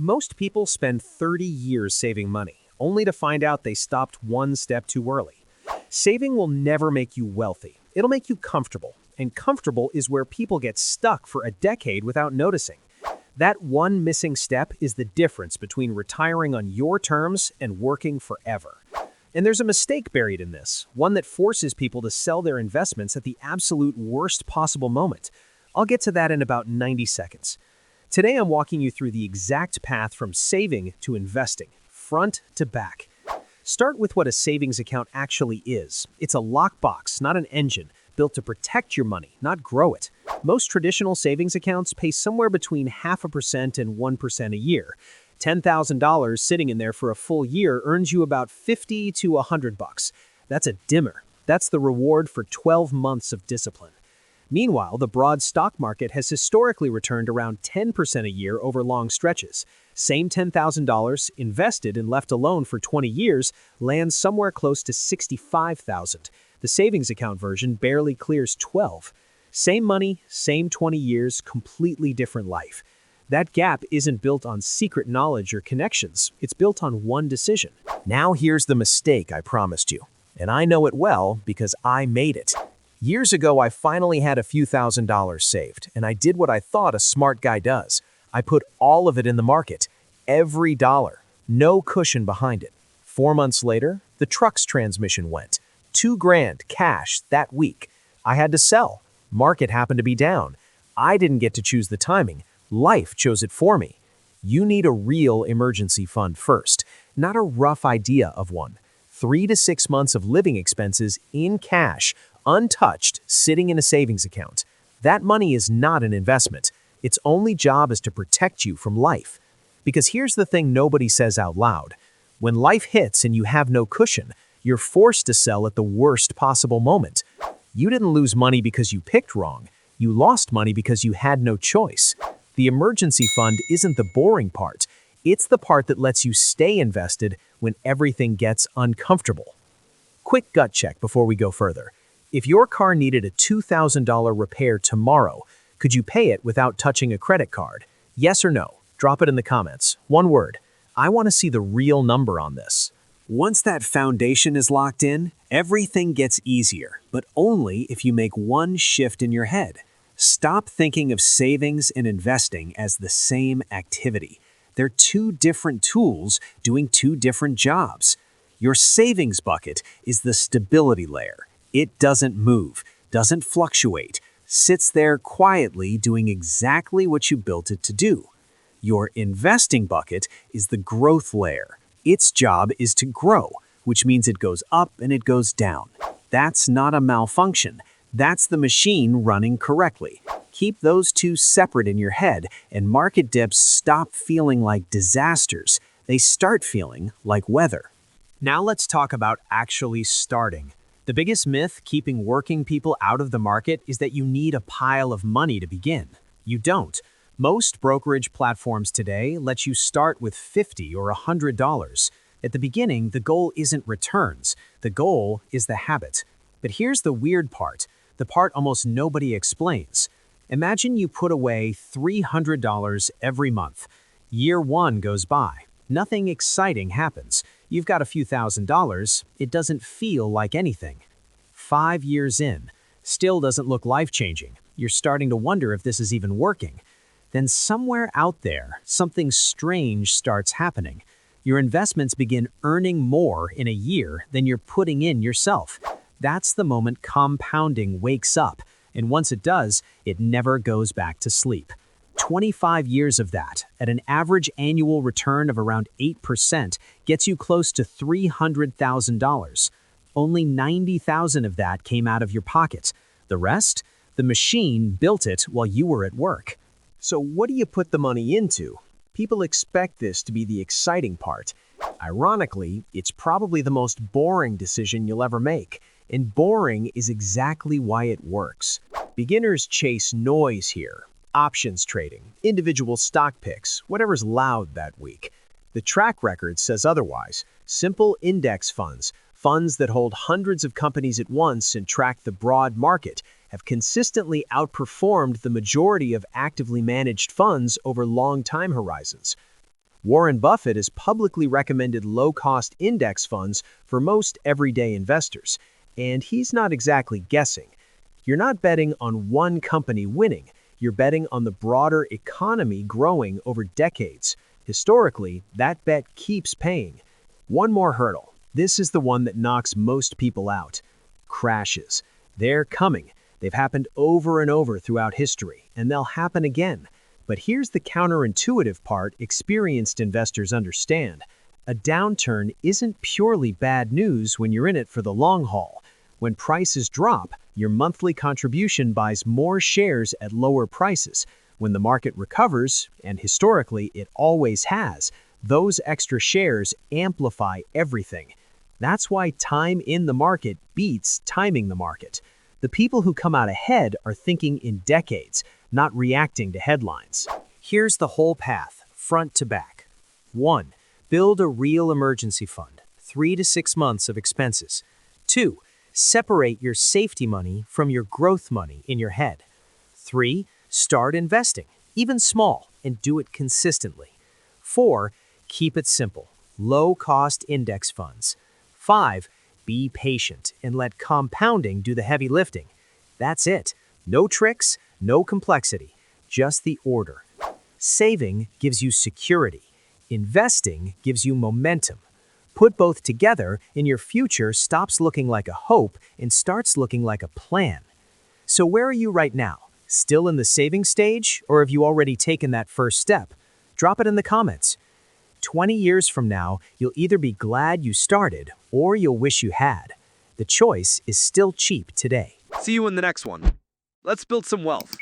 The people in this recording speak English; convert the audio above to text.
Most people spend 30 years saving money, only to find out they stopped one step too early. Saving will never make you wealthy. It'll make you comfortable, and comfortable is where people get stuck for a decade without noticing. That one missing step is the difference between retiring on your terms and working forever. And there's a mistake buried in this, one that forces people to sell their investments at the absolute worst possible moment. I'll get to that in about 90 seconds. Today I'm walking you through the exact path from saving to investing, front to back. Start with what a savings account actually is. It's a lockbox, not an engine, built to protect your money, not grow it. Most traditional savings accounts pay somewhere between 0.5% and 1% a year. $10,000 sitting in there for a full year earns you about $50 to $100. That's a dimmer. That's the reward for 12 months of discipline. Meanwhile, the broad stock market has historically returned around 10% a year over long stretches. Same $10,000 invested and left alone for 20 years lands somewhere close to $65,000. The savings account version barely clears 12. Same money, same 20 years, completely different life. That gap isn't built on secret knowledge or connections. It's built on one decision. Now here's the mistake I promised you. And I know it well because I made it. Years ago, I finally had a few $1,000s saved, and I did what I thought a smart guy does. I put all of it in the market. Every dollar. No cushion behind it. 4 months later, the truck's transmission went. $2,000 cash that week. I had to sell. Market happened to be down. I didn't get to choose the timing. Life chose it for me. You need a real emergency fund first, not a rough idea of one. 3 to 6 months of living expenses in cash, untouched, sitting in a savings account. That money is not an investment. Its only job is to protect you from life. Because here's the thing nobody says out loud. When life hits and you have no cushion, you're forced to sell at the worst possible moment. You didn't lose money because you picked wrong. You lost money because you had no choice. The emergency fund isn't the boring part. It's the part that lets you stay invested when everything gets uncomfortable. Quick gut check before we go further. If your car needed a $2,000 repair tomorrow, could you pay it without touching a credit card? Yes or no? Drop it in the comments. One word. I want to see the real number on this. Once that foundation is locked in, everything gets easier, but only if you make one shift in your head. Stop thinking of savings and investing as the same activity. They're two different tools doing two different jobs. Your savings bucket is the stability layer. It doesn't move, doesn't fluctuate, sits there quietly doing exactly what you built it to do. Your investing bucket is the growth layer. Its job is to grow, which means it goes up and it goes down. That's not a malfunction. That's the machine running correctly. Keep those two separate in your head, and market dips stop feeling like disasters. They start feeling like weather. Now let's talk about actually starting. The biggest myth keeping working people out of the market is that you need a pile of money to begin. You don't. Most brokerage platforms today let you start with $50 or $100. At the beginning, the goal isn't returns. The goal is the habit. But here's the weird part, the part almost nobody explains. Imagine you put away $300 every month. Year 1 goes by. Nothing exciting happens. You've got a few $1,000s. It doesn't feel like anything. 5 years in. Still doesn't look life-changing. You're starting to wonder if this is even working. Then somewhere out there, something strange starts happening. Your investments begin earning more in a year than you're putting in yourself. That's the moment compounding wakes up. And once it does, it never goes back to sleep. 25 years of that, at an average annual return of around 8%, gets you close to $300,000. Only $90,000 of that came out of your pocket. The rest? The machine built it while you were at work. So what do you put the money into? People expect this to be the exciting part. Ironically, it's probably the most boring decision you'll ever make. And boring is exactly why it works. Beginners chase noise here. Options trading, individual stock picks, whatever's loud that week. The track record says otherwise. Simple index funds, funds that hold hundreds of companies at once and track the broad market, have consistently outperformed the majority of actively managed funds over long time horizons. Warren Buffett has publicly recommended low-cost index funds for most everyday investors, and he's not exactly guessing. You're not betting on one company winning, you're betting on the broader economy growing over decades. Historically, that bet keeps paying. One more hurdle. This is the one that knocks most people out. Crashes. They're coming. They've happened over and over throughout history, and they'll happen again. But here's the counterintuitive part experienced investors understand. A downturn isn't purely bad news when you're in it for the long haul. When prices drop, your monthly contribution buys more shares at lower prices. When the market recovers, and historically it always has, those extra shares amplify everything. That's why time in the market beats timing the market. The people who come out ahead are thinking in decades, not reacting to headlines. Here's the whole path, front to back. 1. Build a real emergency fund, 3 to 6 months of expenses. 2. Separate your safety money from your growth money in your head. 3. Start investing, even small, and do it consistently. 4. Keep it simple, low-cost index funds. 5. Be patient and let compounding do the heavy lifting. That's it. No tricks, no complexity, just the order. Saving gives you security. Investing gives you momentum. Put both together, and your future stops looking like a hope and starts looking like a plan. So where are you right now? Still in the saving stage, or have you already taken that first step? Drop it in the comments. 20 years from now, you'll either be glad you started or you'll wish you had. The choice is still cheap today. See you in the next one. Let's build some wealth.